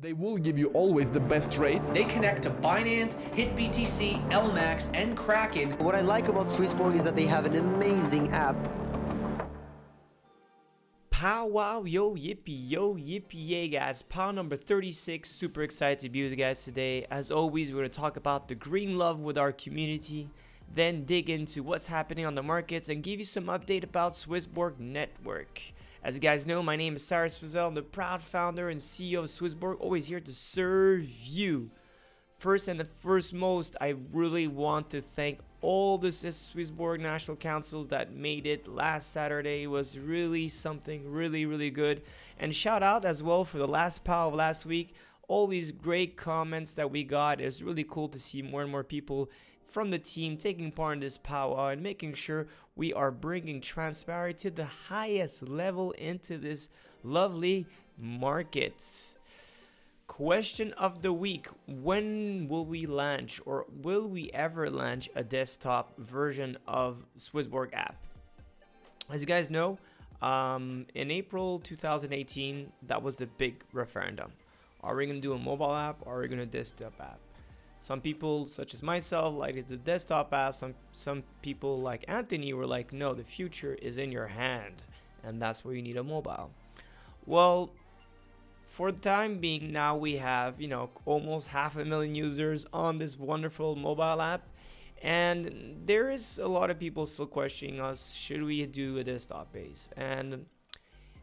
They will give you always the best rate. They connect to Binance, HitBTC, LMAX, and Kraken. What I like about Swissborg is that they have an amazing app. Pow wow, yo yippee yay guys, pow number 36, super excited to be with you guys today. As always, we're going to talk about the green love with our community, then dig into what's happening on the markets and give you some update about Swissborg Network. As you guys know, my name is Cyrus Fazell. I'm the proud founder and CEO of Swissborg, always here to serve you. First and foremost, I really want to thank all the Swissborg National Councils that made it last Saturday. It was really something really good. And shout out as well for the last POW of last week. All these great comments that we got. It's really cool to see more and more people from the team taking part in this powwow and making sure we are bringing transparency to the highest level into this lovely market. Question of the week: when will we launch, or will we ever launch, a desktop version of Swissborg app? As you guys know, in April 2018, that was the big referendum. Are we going to do a mobile app, or are we going to desktop app? Some people, such as myself, liked the desktop app. Some people like Anthony were like, no, the future is in your hand, and that's where you need a mobile. Well, for the time being, now we have, almost 500,000 users on this wonderful mobile app, and there is a lot of people still questioning us, should we do a desktop base? And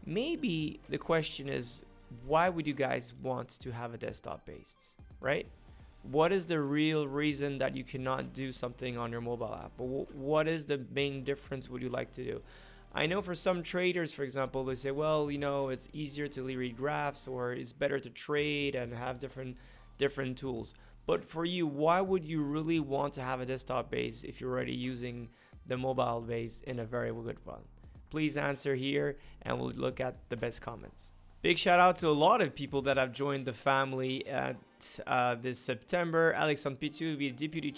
maybe the question is, why would you guys want to have a desktop based, right? What is the real reason that you cannot do something on your mobile app? What is the main difference would you like to do? I know for some traders, for example, they say, well, it's easier to read graphs, or it's better to trade and have different tools. But for you, why would you really want to have a desktop base if you're already using the mobile base in a very good one? Please answer here, and we'll look at the best comments. Big shout out to a lot of people that have joined the family at this September. Alex Sanpitu will be Deputy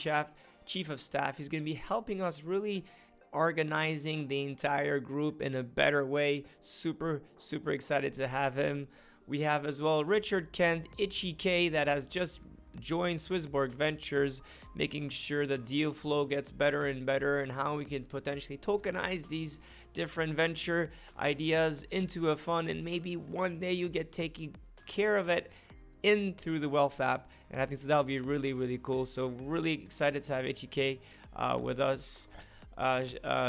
Chief of Staff. He's going to be helping us really organizing the entire group in a better way. Super excited to have him. We have as well Richard Kent, Itchy K, that has just joined Swissborg Ventures, making sure the deal flow gets better and better, and how we can potentially tokenize these different venture ideas into a fund, and maybe one day you get taking care of it in through the Wealth app. And I think so that'll be really cool. So really excited to have HEK with us.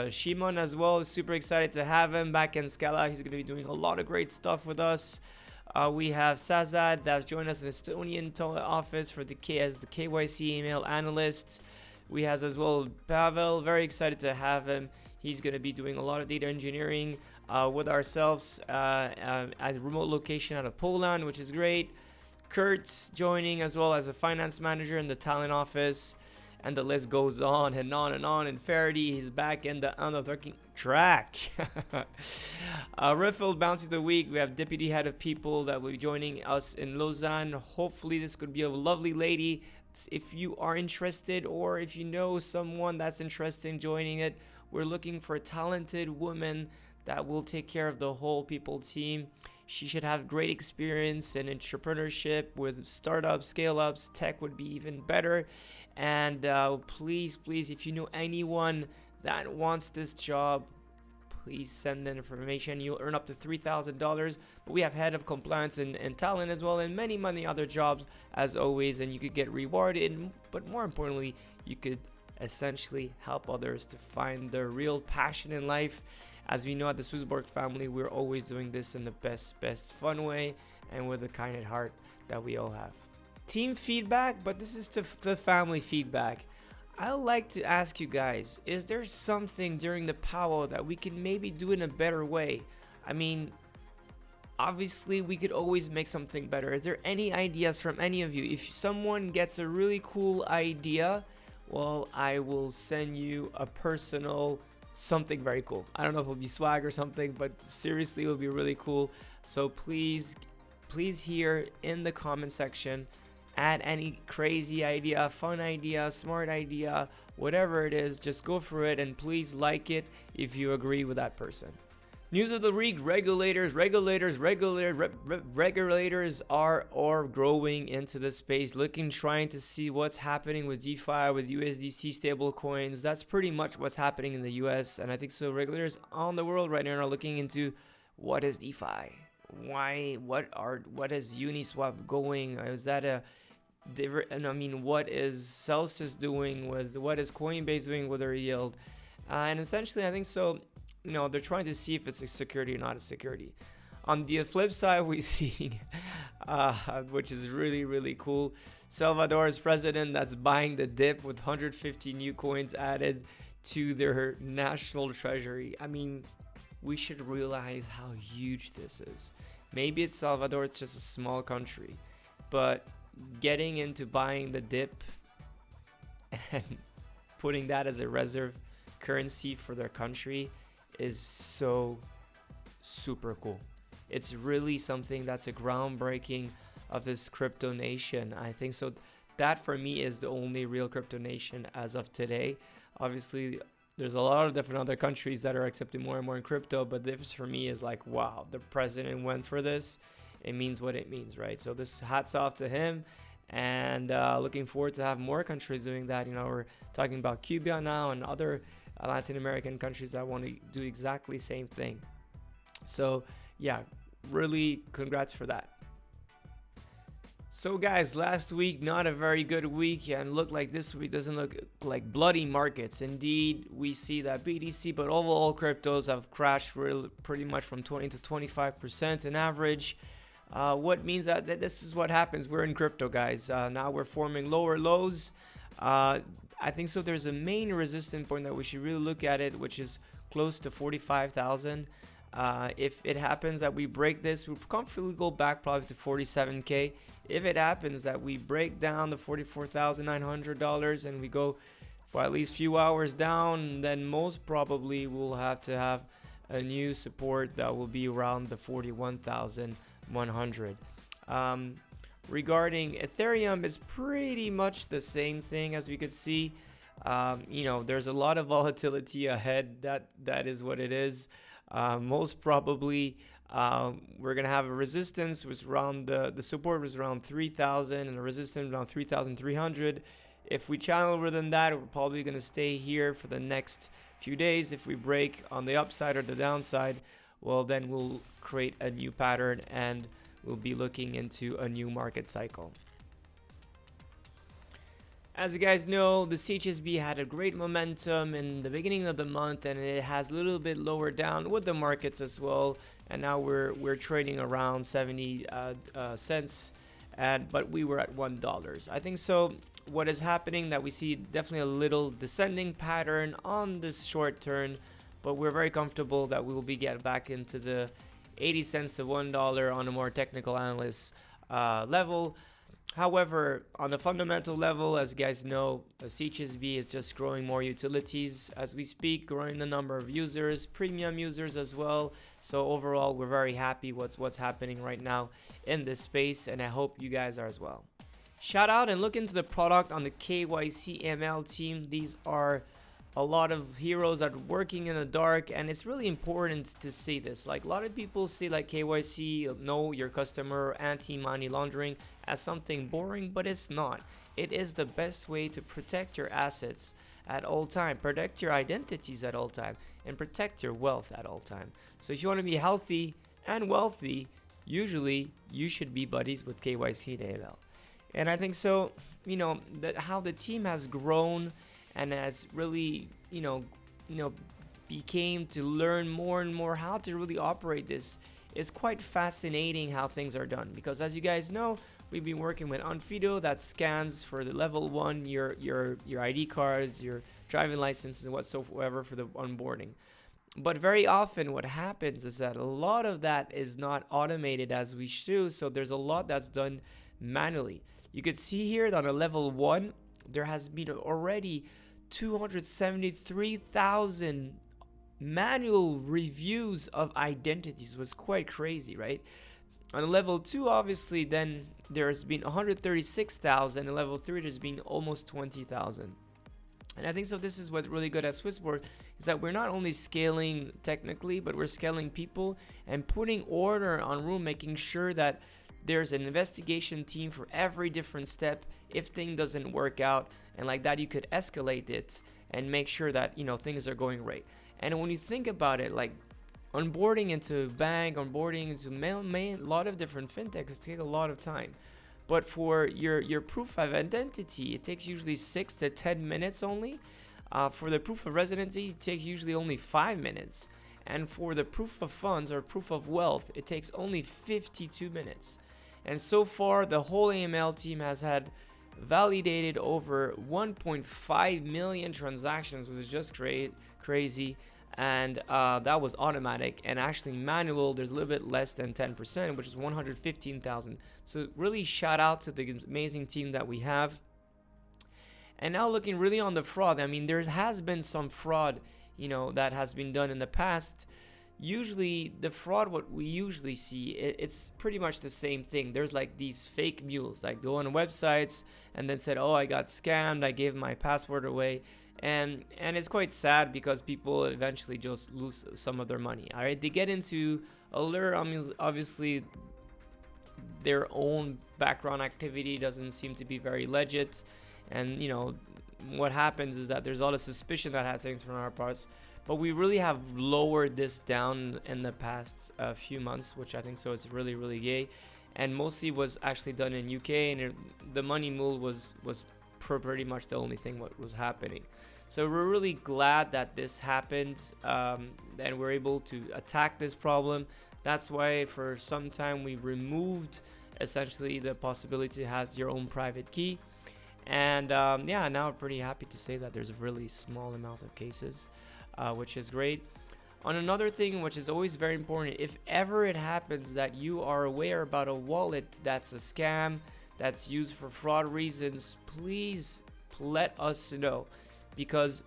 Shimon as well, super excited to have him back in Scala. He's going to be doing a lot of great stuff with us. We have Sazad that joined us in the Estonian office for the KYC email analyst. We have as well Pavel, very excited to have him. He's going to be doing a lot of data engineering with ourselves at a remote location out of Poland, which is great. Kurt's joining as well as a finance manager in the talent office. And the list goes on and on and on. And Faraday, he's back on the working track. Referral Bounties of the week. We have deputy head of people that will be joining us in Lausanne. Hopefully this could be a lovely lady. If you are interested, or if you know someone that's interested in joining it, we're looking for a talented woman that will take care of the whole people team. She should have great experience in entrepreneurship with startups, scale-ups. Tech would be even better. And please, if you know anyone that wants this job, please send the information. You'll earn up to $3,000. But we have head of compliance and talent as well, and many other jobs as always. And you could get rewarded. But more importantly, you could essentially help others to find their real passion in life. As we know, at the Swissborg family, we're always doing this in the best fun way, and with the kind of heart that we all have. Team feedback, but this is the family feedback. I'd like to ask you guys, is there something during the powwow that we can maybe do in a better way? I mean, obviously we could always make something better. Is there any ideas from any of you? If someone gets a really cool idea, well, I will send you a personal something very cool. I don't know if it'll be swag or something, but seriously, it will be really cool. So please here in the comment section, add any crazy idea, fun idea, smart idea, whatever it is, just go for it, and please like it if you agree with that person. News of the week: regulators are growing into the space, trying to see what's happening with DeFi, with USDC stable coins. That's pretty much what's happening in the US, and I think so regulators on the world right now are looking into what is DeFi, what is Uniswap going, is that a different, and I mean, what is Celsius doing with, what is Coinbase doing with their yield, and essentially I think so, you know, they're trying to see if it's a security or not a security. On the flip side, we see, which is really cool, Salvador's president that's buying the dip with 150 new coins added to their national treasury. I mean, we should realize how huge this is. Maybe it's Salvador, it's just a small country, but getting into buying the dip and putting that as a reserve currency for their country is so super cool. It's really something that's a groundbreaking of this crypto nation. I think so. That for me is the only real crypto nation as of today. Obviously, there's a lot of different other countries that are accepting more and more in crypto, but this for me is like, wow, the president went for this. It means what it means, right? So this hats off to him, and looking forward to have more countries doing that. You know, we're talking about Cuba now and other Latin American countries that want to do exactly the same thing. So yeah, really congrats for that. So guys, last week not a very good week, and look like this week doesn't look like bloody markets. Indeed, we see that BTC, but overall cryptos have crashed pretty much from 20 to 25% in average. What means that this is what happens. We're in crypto, guys. Now we're forming lower lows. I think so. There's a main resistance point that we should really look at it, which is close to 45,000. If it happens that we break this, we'll comfortably go back probably to 47K. If it happens that we break down the $44,900 and we go for at least few hours down, then most probably we'll have to have a new support that will be around the 41,100. Regarding Ethereum, is pretty much the same thing as we could see. You know, there's a lot of volatility ahead. That is what it is. Most probably we're gonna have a resistance was around the support was around 3,000 and the resistance around 3,300. If we channel within that, we're probably gonna stay here for the next few days. If we break on the upside or the downside, well, then we'll create a new pattern and we'll be looking into a new market cycle. As you guys know, the CHSB had a great momentum in the beginning of the month, and it has a little bit lower down with the markets as well. And now we're trading around 70 cents, but we were at $1. I think so. What is happening that we see definitely a little descending pattern on this short term, but we're very comfortable that we will be getting back into the 80 cents to $1 on a more technical analyst level. However, on the fundamental level, as you guys know, the CHSB is just growing more utilities as we speak, growing the number of users, premium users as well. So overall, we're very happy what's happening right now in this space, and I hope you guys are as well. Shout out and look into the product on the KYC AML team. These are a lot of heroes that are working in the dark, and it's really important to see this. Like, a lot of people see like KYC, know your customer, anti-money laundering as something boring, but it's not. It is the best way to protect your assets at all time, protect your identities at all time, and protect your wealth at all time. So if you want to be healthy and wealthy, usually you should be buddies with KYC and AML. And I think so, you know, that how the team has grown and has really, you know, became to learn more and more how to really operate this. It's quite fascinating how things are done, because as you guys know, we've been working with Onfido that scans for the level 1 your ID cards, your driving license and whatsoever for the onboarding. But very often what happens is that a lot of that is not automated as we should, so there's a lot that's done manually. You could see here that on a level 1 there has been already 273,000 manual reviews of identities. It was quite crazy, right? On level 2, obviously, then there's been 136,000. And level 3, there's been almost 20,000. And I think so this is what's really good at Swissborg, is that we're not only scaling technically, but we're scaling people and putting order on room, making sure that there's an investigation team for every different step if thing doesn't work out, and like that you could escalate it and make sure that, you know, things are going right. And when you think about it, like onboarding into bank, onboarding into a lot of different fintechs take a lot of time. But for your proof of identity, it takes usually 6 to 10 minutes only. For the proof of residency, it takes usually only 5 minutes. And for the proof of funds or proof of wealth, it takes only 52 minutes. And so far, the whole AML team has had validated over 1.5 million transactions, which is just crazy. And that was automatic, and actually manual there's a little bit less than 10%, which is 115,000. So really shout out to the amazing team that we have. And now looking really on the fraud, I mean, there has been some fraud, you know, that has been done in the past. Usually the fraud, what we usually see, it's pretty much the same thing. There's like these fake mules, like go on websites and then said, oh, I got scammed, I gave my password away. And it's quite sad because people eventually just lose some of their money. All right, they get into alert. Obviously, their own background activity doesn't seem to be very legit, and you know what happens is that there's a lot of suspicion that happens from our parts. But we really have lowered this down in the past few months, which I think so it's really gay, and mostly was actually done in UK, and the money mule was pretty much the only thing what was happening. So we're really glad that this happened, and we're able to attack this problem. That's why for some time we removed essentially the possibility to have your own private key. And yeah, now I'm pretty happy to say that there's a really small amount of cases, which is great. On another thing, which is always very important, if ever it happens that you are aware about a wallet that's a scam, that's used for fraud reasons, please let us know. Because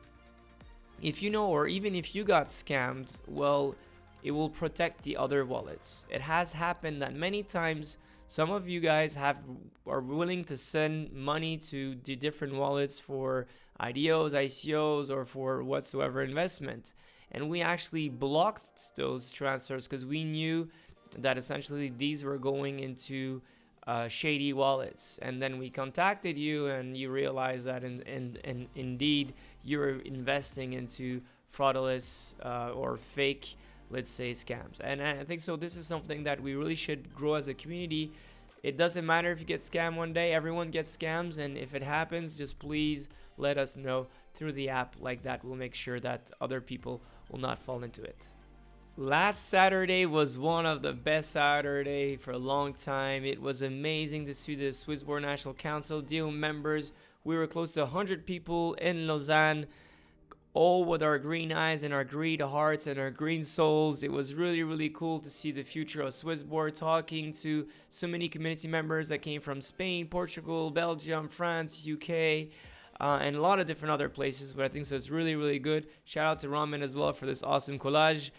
if you know, or even if you got scammed, well, it will protect the other wallets. It has happened that many times some of you guys are willing to send money to the different wallets for IDOs, ICOs, or for whatsoever investment. And we actually blocked those transfers because we knew that essentially these were going into shady wallets. And then we contacted you and you realized that indeed you're investing into fraudulent or fake, let's say, scams. And I think so this is something that we really should grow as a community. It doesn't matter if you get scammed one day, everyone gets scams, and if it happens, just please let us know through the app. Like that, we'll make sure that other people will not fall into it. Last Saturday was one of the best Saturday for a long time. It was amazing to see the Swissborg National Council deal members. We were close to 100 people in Lausanne, all with our green eyes and our green hearts and our green souls. It was really cool to see the future of Swissborg, talking to so many community members that came from Spain, Portugal, Belgium, France, UK, and a lot of different other places. But I think so it's really good. Shout out to Ramen as well for this awesome collage.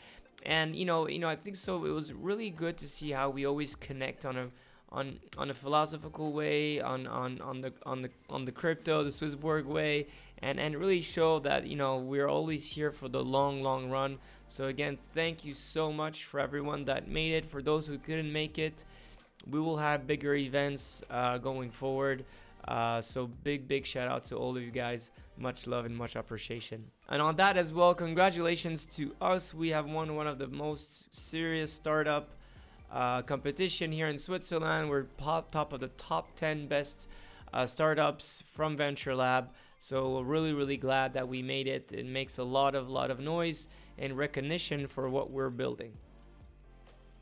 And you know, I think so. It was really good to see how we always connect on a philosophical way, on the crypto, the Swissborg way, and really show that, you know, we're always here for the long run. So again, thank you so much for everyone that made it. For those who couldn't make it, we will have bigger events going forward. So big shout out to all of you guys. Much love and much appreciation. And on that as well, congratulations to us. We have won one of the most serious startup competition here in Switzerland. We're top of the top 10 best startups from Venture Lab. So we're really glad that we made it. It makes a lot of noise and recognition for what we're building.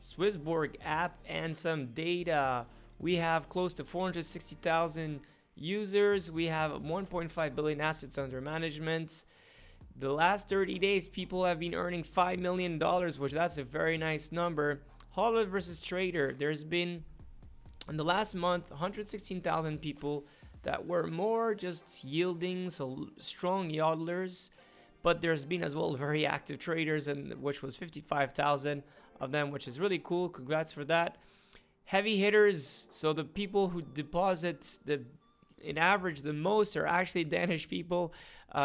Swissborg App and some data. We have close to 460,000 users. We have 1.5 billion assets under management. The last 30 days, people have been earning $5 million, which that's a very nice number. Hodler versus trader. There's been, in the last month, 116,000 people that were more just yielding, so strong yodlers. But there's been as well very active traders, and which was 55,000 of them, which is really cool. Congrats for that. Heavy hitters, so the people who deposit the in average, the most are actually Danish people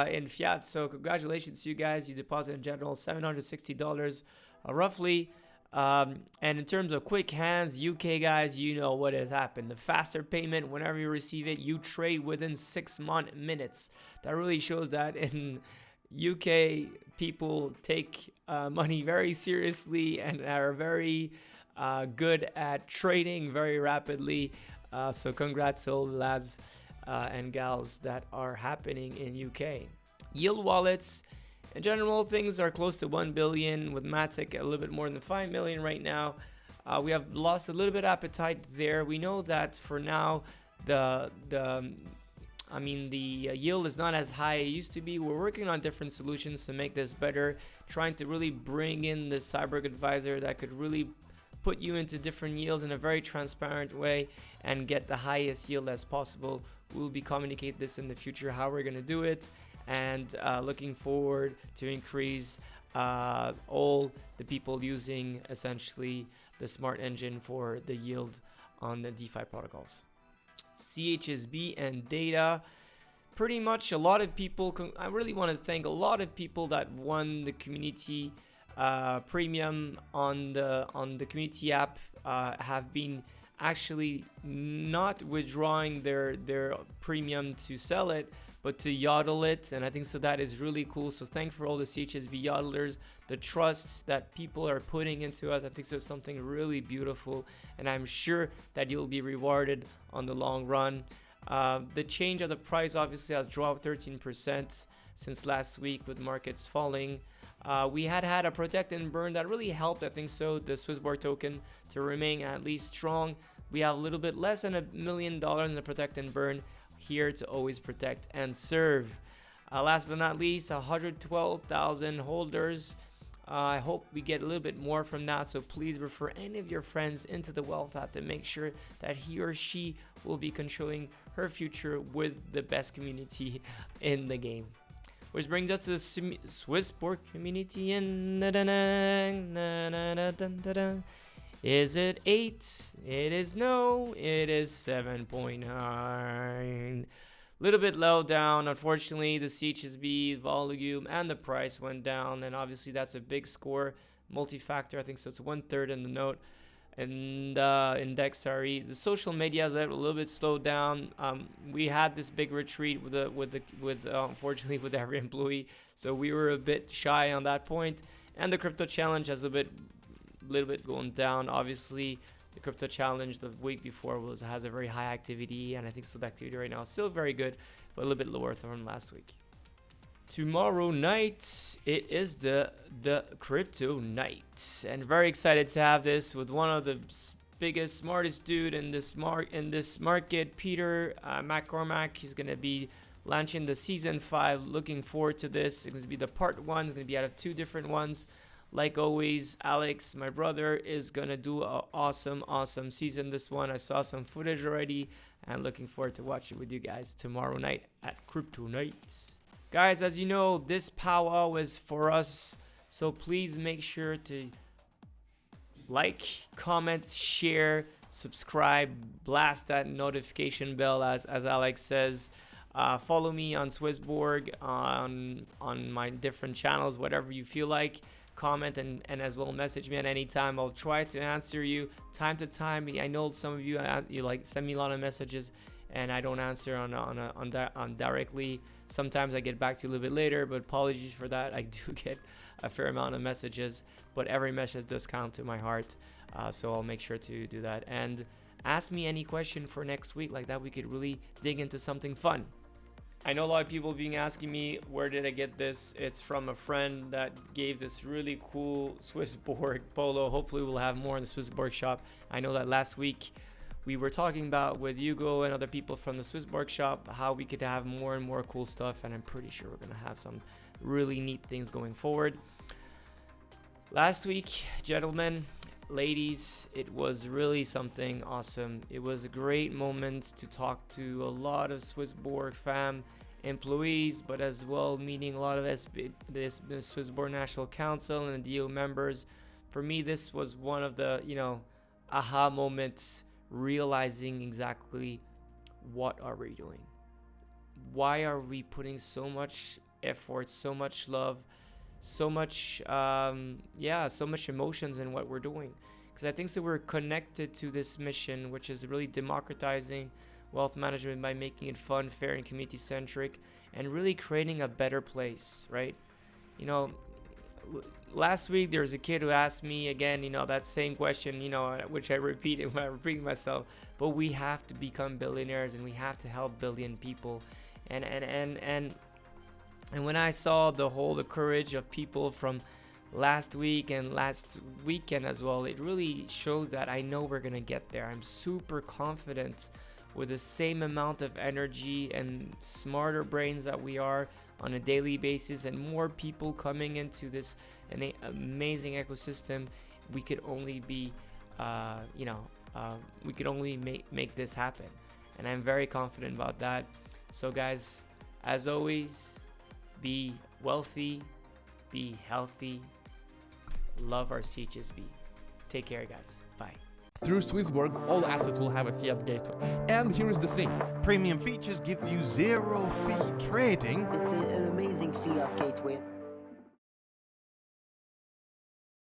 in fiat. So congratulations to you guys. You deposit in general $760 roughly. And in terms of quick hands, UK guys, you know what has happened. The faster payment, whenever you receive it, you trade within 6 minutes. That really shows that in UK, people take money very seriously and are very good at trading very rapidly. So congrats to all the lads and gals that are happening in UK. Yield wallets. In general, things are close to 1 billion, with Matic a little bit more than 5 million right now. We have lost a little bit of appetite there. We know that for now, the yield is not as high as it used to be. We're working on different solutions to make this better, trying to really bring in the Cyborg advisor that could really put you into different yields in a very transparent way and get the highest yield as possible. We'll be communicate this in the future, how we're going to do it. And looking forward to increase all the people using essentially the smart engine for the yield on the DeFi protocols. CHSB and data. Pretty much a lot of people, I really want to thank a lot of people that won the community premium on the community app, have been actually not withdrawing their premium to sell it, but to yodel it. And I think so that is really cool. So thanks for all the CHSB yodelers, the trusts that people are putting into us. I think so it's something really beautiful, and I'm sure that you'll be rewarded on the long run. The change of the price obviously has dropped 13% since last week with markets falling. We had a protect and burn that really helped, I think so, the Swissborg token to remain at least strong. We have a little bit less than $1 million in the protect and burn, here to always protect and serve. Last but not least, 112,000 holders. I hope we get a little bit more from that, so please refer any of your friends into the Wealth app to make sure that he or she will be controlling her future with the best community in the game. Which brings us to the Swissborg community. Is it 8? It is no. It is 7.9. Little bit low down. Unfortunately, the CHSB volume and the price went down, and obviously that's a big score. Multi-factor, I think so. It's 1/3 in the note. And index, sorry. The social media is a little bit slowed down. We had this big retreat with unfortunately with every employee, so we were a bit shy on that point. And the crypto challenge has a little bit going down. Obviously, the crypto challenge the week before has a very high activity, and I think so the activity right now is still very good, but a little bit lower than last week. Tomorrow night, it is the crypto night, and very excited to have this with one of the biggest, smartest dude in this market, Peter McCormack. He's gonna be launching the season 5. Looking forward to this. It's gonna be the part 1. It's gonna be out of 2 different ones. Like always, Alex, my brother, is gonna do an awesome season this one. I saw some footage already, and looking forward to watching it with you guys tomorrow night at Crypto Night. Guys, as you know, this powwow is for us, so please make sure to like, comment, share, subscribe, blast that notification bell, as Alex says. Follow me on Swissborg, on my different channels, whatever you feel like. Comment and as well message me at any time. I'll try to answer you time to time. I know some of you like send me a lot of messages and I don't answer on directly. Sometimes I get back to you a little bit later, but apologies for that. I do get a fair amount of messages, but every message does count to my heart, so I'll make sure to do that. And ask me any question for next week, like that we could really dig into something fun. I know a lot of people being asking me, where did I get this? It's from a friend that gave this really cool Swissborg polo. Hopefully we'll have more in the Swissborg shop. I know that last week we were talking about with Hugo and other people from the Swissborg shop how we could have more and more cool stuff, and I'm pretty sure we're gonna have some really neat things going forward. Last week, gentlemen, ladies, it was really something awesome. It was a great moment to talk to a lot of Swissborg fam employees, but as well meeting a lot of the Swissborg National Council and DO members. For me, this was one of the aha moments, realizing exactly what are we doing? Why are we putting so much effort, so much love, so much so much emotions in what we're doing? Because I think so we're connected to this mission, which is really democratizing wealth management by making it fun, fair, and community centric, and really creating a better place, right? You know, last week there was a kid who asked me again, you know, that same question, you know, which I repeated when I repeating myself. But we have to become billionaires, and we have to help billion people. And when I saw the courage of people from last week and last weekend as well, it really shows that I know we're gonna get there. I'm super confident with the same amount of energy and smarter brains that we are on a daily basis, and more people coming into this amazing ecosystem. We could only be, we could only make this happen, and I'm very confident about that. So guys, as always, be wealthy, be healthy, love our CHSB. Take care, guys. Bye. Through Swissborg, all assets will have a fiat gateway. And here is the thing. Premium features gives you zero fee trading. It's an amazing fiat gateway.